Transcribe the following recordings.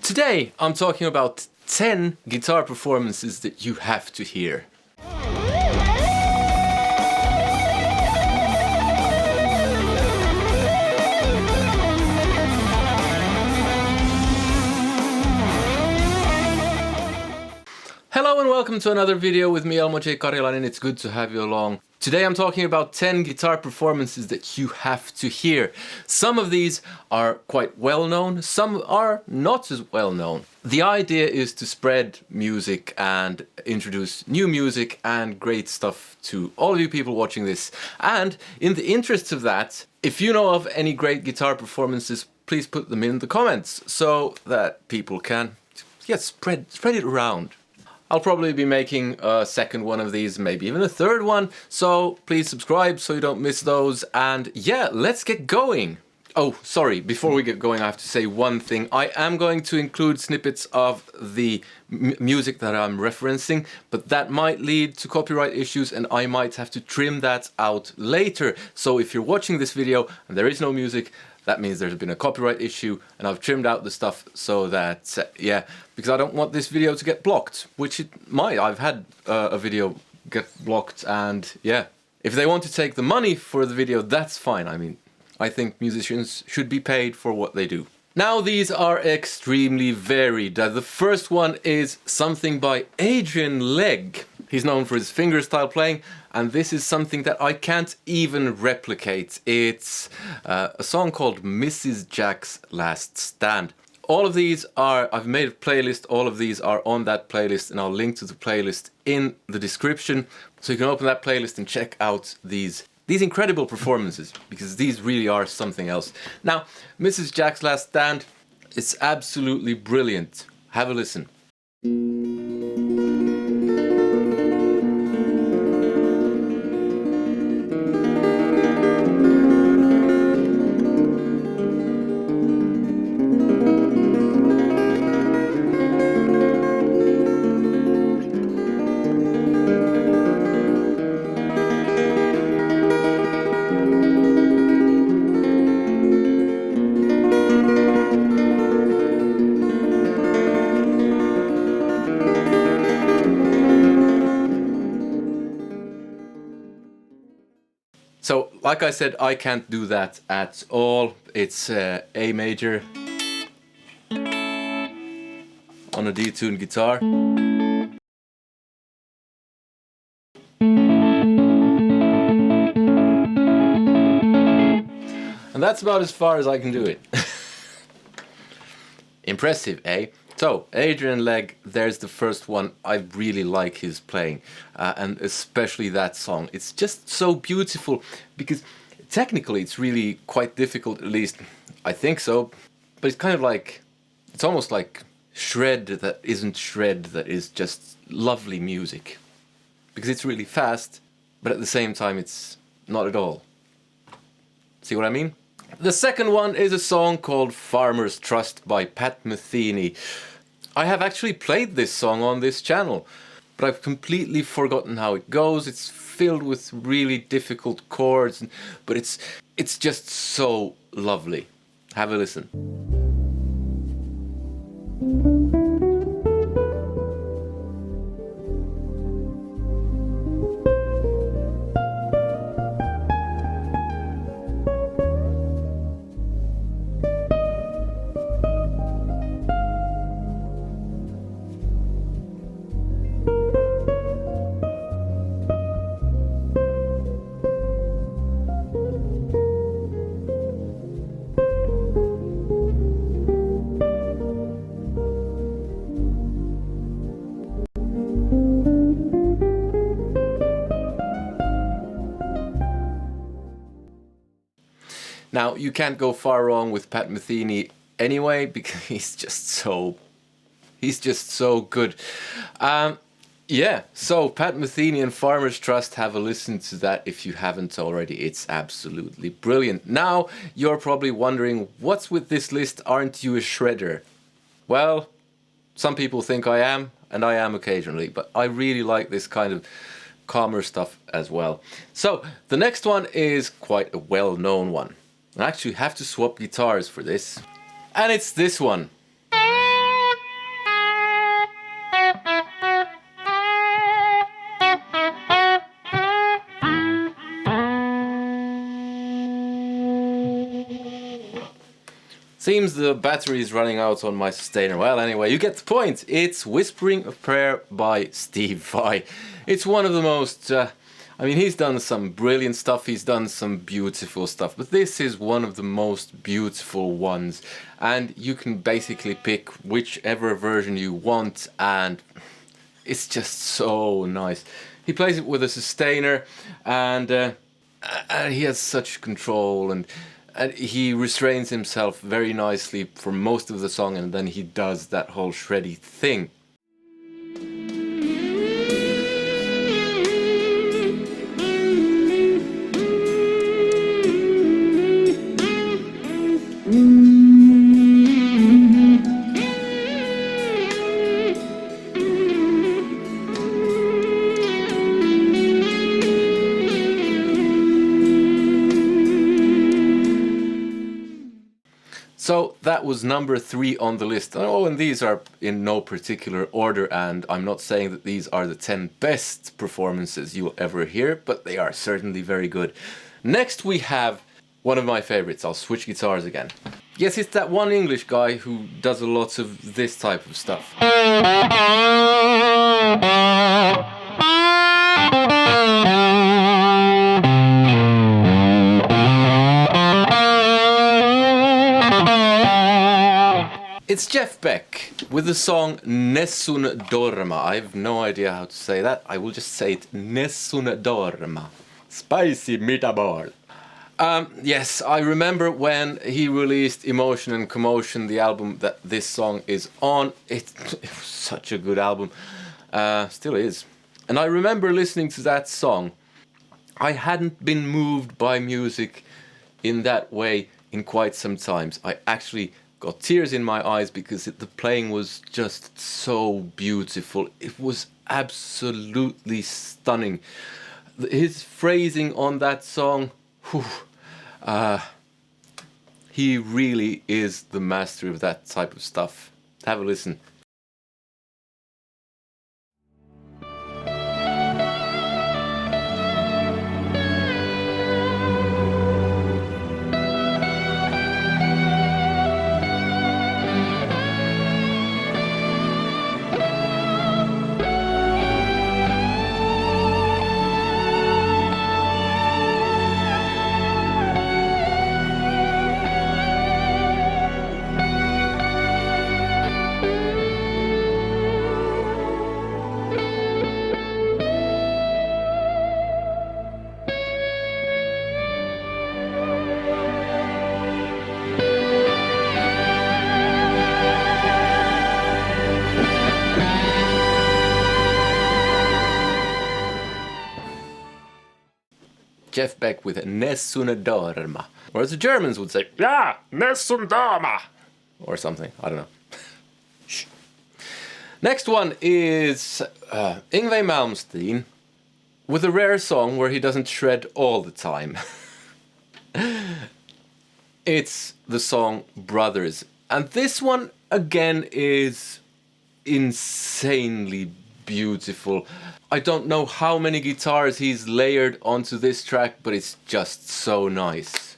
Today I'm talking about 10 guitar performances that you have to hear. Hello and welcome to another video with me, Yngwie Malmsteen, and it's good to have you along. Today I'm talking about 10 guitar performances that you have to hear. Some of these are quite well known, some are not as well known. The idea is to spread music and introduce new music and great stuff to all of you people watching this. And in the interests of that, if you know of any great guitar performances, please put them in the comments so that people can spread it around. I'll probably be making a second one of these, maybe even a third one, so please subscribe so you don't miss those, and yeah, let's get going! Oh, sorry, before we get going I have to say one thing. I am going to include snippets of the music that I'm referencing, but that might lead to copyright issues and I might have to trim that out later. So if you're watching this video and there is no music, that means there's been a copyright issue and I've trimmed out the stuff so that, because I don't want this video to get blocked, which it might. I've had a video get blocked and yeah. If they want to take the money for the video, that's fine. I mean, I think musicians should be paid for what they do. Now these are extremely varied. The first one is something by Adrian Legg. He's known for his fingerstyle playing, and this is something that I can't even replicate. It's a song called Mrs. Jack's Last Stand. All of these are, I've made a playlist, all of these are on that playlist, and I'll link to the playlist in the description. So you can open that playlist and check out these incredible performances, because these really are something else. Now, Mrs. Jack's Last Stand is absolutely brilliant. Have a listen. So, like I said, I can't do that at all. It's A major on a detuned guitar. And that's about as far as I can do it. Impressive, eh? So, Adrian Legg, there's the first one. I really like his playing, and especially that song. It's just so beautiful, because technically it's really quite difficult, at least I think so, but it's kind of like, it's almost like shred that isn't shred, that is just lovely music. Because it's really fast, but at the same time it's not at all. See what I mean? The second one is a song called Farmer's Trust by Metheny. I have actually played this song on this channel, but I've completely forgotten how it goes. It's filled with really difficult chords, but it's just so lovely. Have a listen. Now, you can't go far wrong with Metheny anyway, because he's just so good. Yeah, so Metheny and Farmer's Trust, have a listen to that if you haven't already. It's absolutely brilliant. Now, you're probably wondering, what's with this list? Aren't you a shredder? Well, some people think I am, and I am occasionally, but I really like this kind of calmer stuff as well. So, the next one is quite a well-known one. I actually have to swap guitars for this. And it's this one. Seems the battery is running out on my sustainer. Well, anyway, you get the point. It's Whispering a Prayer by Steve Vai. It's one of the most... I mean, he's done some brilliant stuff, he's done some beautiful stuff, but this is one of the most beautiful ones. And you can basically pick whichever version you want, and it's just so nice. He plays it with a sustainer, and he has such control, and he restrains himself very nicely for most of the song, and then he does that whole shreddy thing. So that was number 3 on the list. Oh, and these are in no particular order, and I'm not saying that these are the 10 best performances you'll ever hear, but they are certainly very good. Next we have one of my favorites. I'll switch guitars again. Yes, it's that one English guy who does a lot of this type of stuff. It's Jeff Beck with the song Nessun Dorma. I have no idea how to say that. I will just say it Nessun Dorma. Spicy meatball. Yes, I remember when he released Emotion and Commotion, the album that this song is on. It was such a good album. Still is. And I remember listening to that song. I hadn't been moved by music in that way in quite some times. I actually got tears in my eyes because the playing was just so beautiful. It was absolutely stunning. His phrasing on that song, whew, he really is the master of that type of stuff. Have a listen. Jeff Beck with Nessun Dorma. Or as the Germans would say, yeah, Nessun Dorma. Or something, I don't know. Shh. Next one is Yngwie Malmsteen with a rare song where he doesn't shred all the time. It's the song Brothers. And this one, again, is insanely beautiful. I don't know how many guitars he's layered onto this track, but it's just so nice.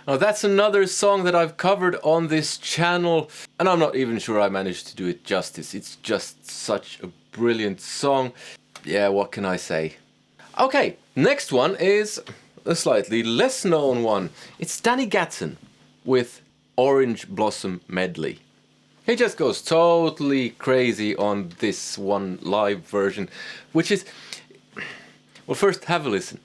Now that's another song that I've covered on this channel, and I'm not even sure I managed to do it justice. It's just such a brilliant song. Yeah, what can I say? Okay, next one is a slightly less known one. It's Danny Gatton with Orange Blossom Medley. He just goes totally crazy on this one live version, which is... Well, first have a listen.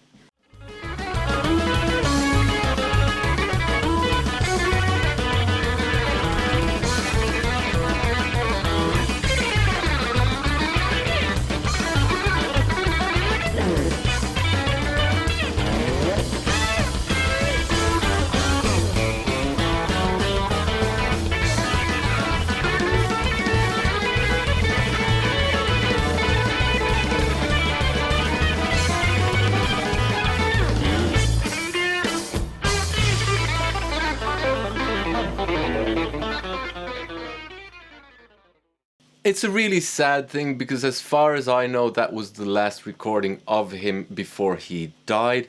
It's a really sad thing because as far as I know that was the last recording of him before he died,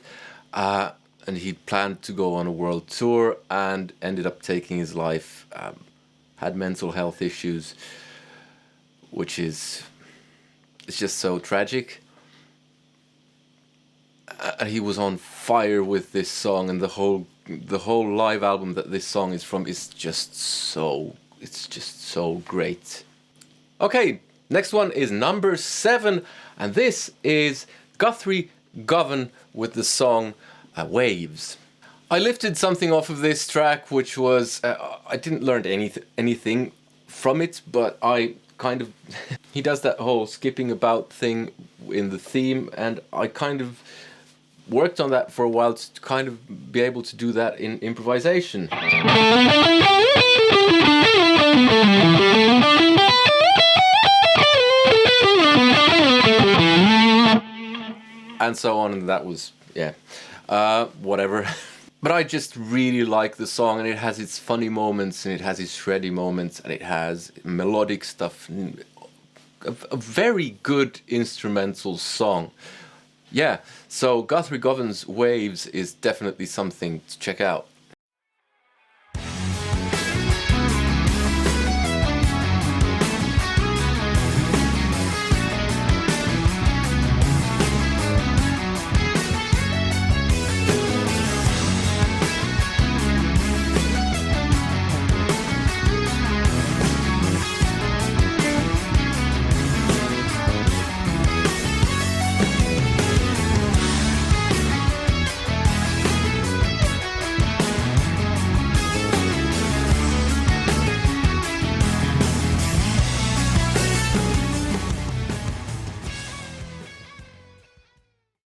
and he planned to go on a world tour and ended up taking his life, had mental health issues, which is, it's just so tragic. He was on fire with this song, and the whole live album that this song is from is just so, it's just so great. Okay, next one is number 7, and this is Guthrie Govan with the song Waves. I lifted something off of this track, which was, I didn't learn anything from it, but I kind of, he does that whole skipping about thing in the theme, and I kind of worked on that for a while to kind of be able to do that in improvisation. And so on, and that was, yeah, whatever. But I just really like the song, and it has its funny moments, and it has its shreddy moments, and it has melodic stuff. A very good instrumental song. Yeah, so Guthrie Govan's Waves is definitely something to check out.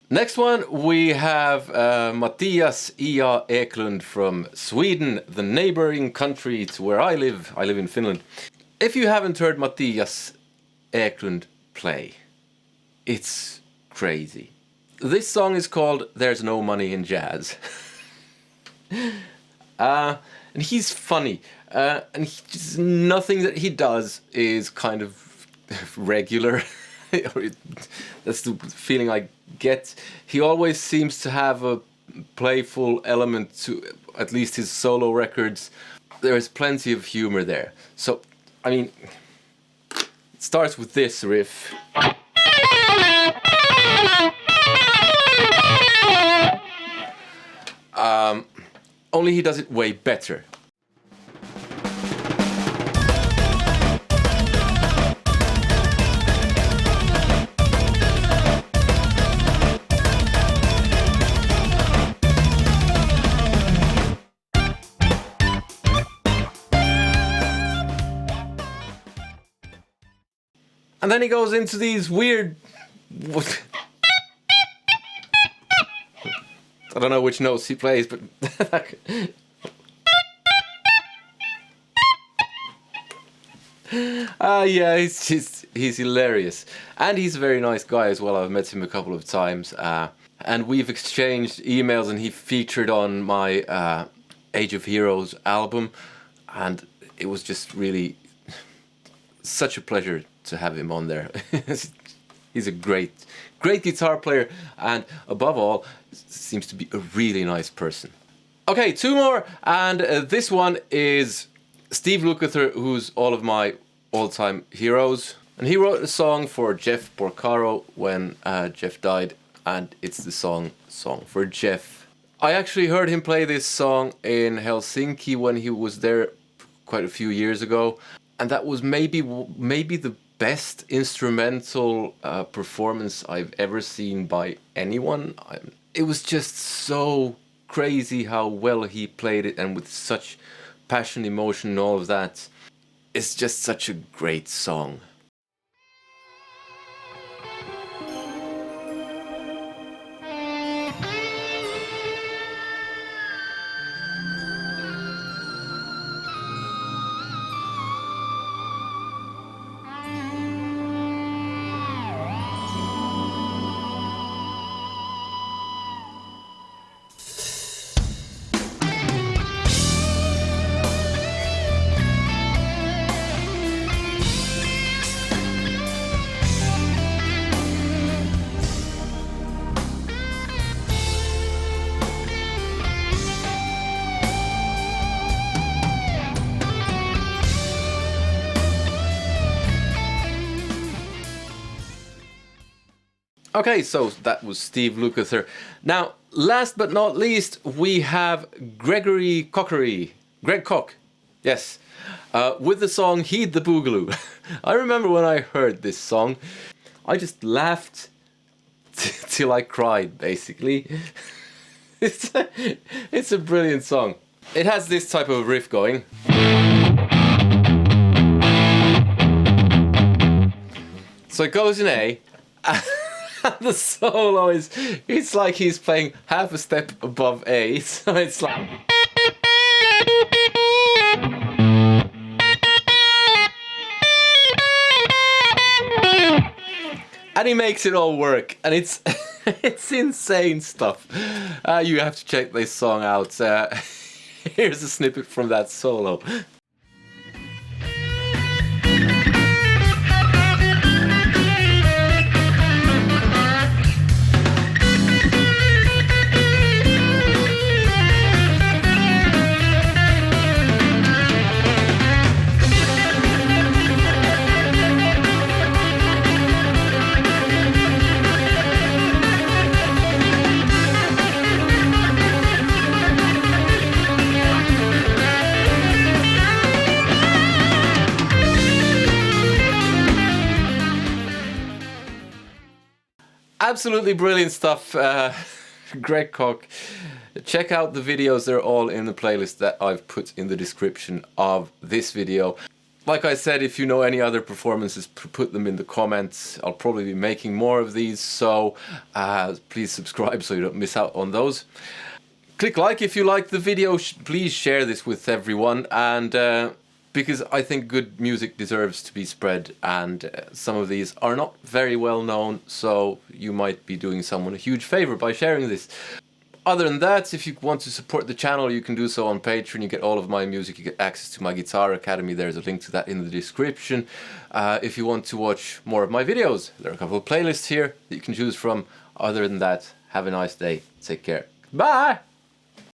Next one we have Mattias IA Eklundh from Sweden, the neighboring country to where I live. I live in Finland. If you haven't heard Mattias Eklundh play, it's crazy. This song is called There's No Money in Jazz. And he's funny. And nothing that he does is kind of regular. That's the feeling I get. He always seems to have a playful element to at least his solo records. There is plenty of humor there. So, I mean, it starts with this riff. Only he does it way better. And then he goes into these weird... I don't know which notes he plays, but... yeah, he's hilarious. And he's a very nice guy as well. I've met him a couple of times. And we've exchanged emails, and he featured on my Age of Heroes album. And it was just really such a pleasure to have him on there. He's a great guitar player, and above all, seems to be a really nice person. Okay, 2 more, and this one is Steve Lukather, who's all of my all-time heroes. And he wrote a song for Jeff Porcaro when Jeff died, and it's the song for Jeff. I actually heard him play this song in Helsinki when he was there quite a few years ago. and that was maybe the best instrumental performance I've ever seen by anyone. It was just so crazy how well he played it, and with such passion, emotion and all of that. It's just such a great song. Okay, so that was Steve Lukather. Now, last but not least, we have Greg Koch, yes, with the song Heed the Boogaloo. I remember when I heard this song, I just laughed till I cried, basically. It's a brilliant song. It has this type of riff going. So it goes in A. The solo is, it's like he's playing half a step above A, so it's like... And he makes it all work, and it's it's insane stuff. You have to check this song out. Here's a snippet from that solo. Absolutely brilliant stuff, Greg Koch. Check out the videos, they're all in the playlist that I've put in the description of this video. Like I said, if you know any other performances, put them in the comments. I'll probably be making more of these, so please subscribe so you don't miss out on those. Click like if you liked the video, please share this with everyone, and because I think good music deserves to be spread, and some of these are not very well known, so you might be doing someone a huge favor by sharing this. Other than that, if you want to support the channel, you can do so on Patreon. You get all of my music, you get access to my Guitar Academy, there's a link to that in the description. If you want to watch more of my videos, there are a couple of playlists here that you can choose from. Other than that, have a nice day, take care, bye!